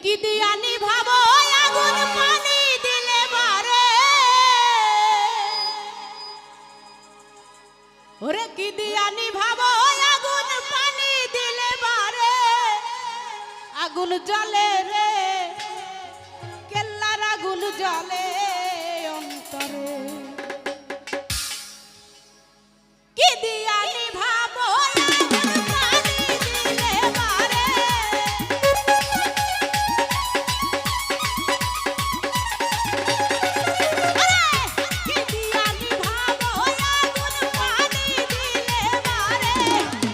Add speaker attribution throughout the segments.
Speaker 1: কি দিয়ানি ভাবো আগুন পানি দিলে বারে ওরে কি দিয়ানি ভাবো আগুন পানি দিলে বারে আগুন জ্বলে রে কেল্লার আগুন জ্বলে অন্তরে কি দিয়ানি ভাবো আগুন পানি দিলে বারে কি দিয়ানি ভাবো আগুন পানি দিলে বারে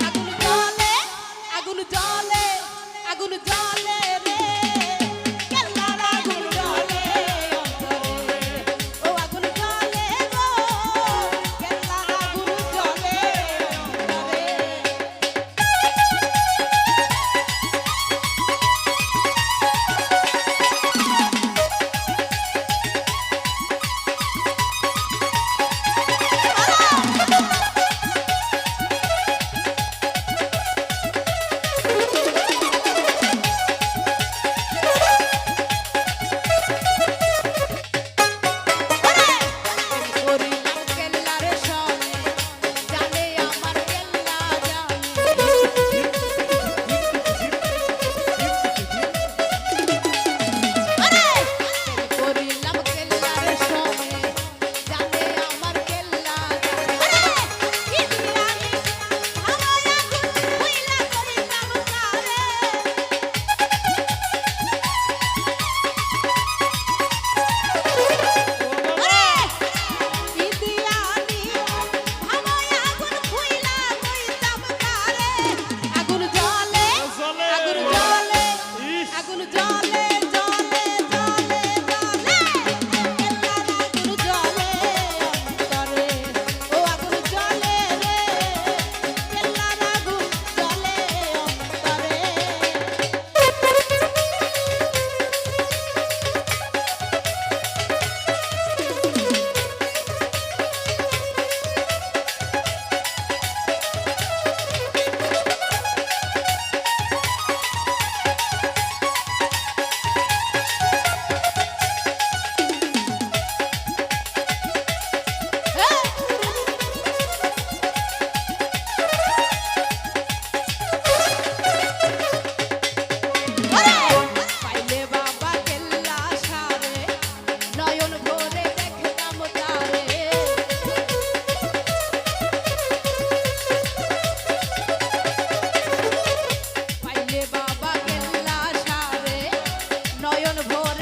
Speaker 1: আগুন জ্বলে আগুন জ্বলে রে কেল্লার আগুন জ্বলে অন্তরে ও আগুন জ্বলে গো কেল্লার আগুন জ্বলে অন্তরে করিলাম কেল্লার সনে জানে আমার কেল্লা জানে করিলাম কেল্লার সনে জানে আমার কেল্লা জানে কি দিয়ানি আমার আগুন কইলা করিলাম কারে কি দিয়ানি ভাবো আগুন কইলা কইতাম কারে আগুন জ্বলে আগুন জ্বলে আগুন জ্বলে জ্বলে জ্বলে জ্বলে কেল্লার আগুন জ্বলে অন্তরে ও আগুন জ্বলে রে কেল্লার আগুন জ্বলে অন্তরে পাইলে বাবা কেল্লা সারে নয়ন ভরে দেখতাম তারে পাইলে বাবা কেল্লা সারে নয়ন ভরে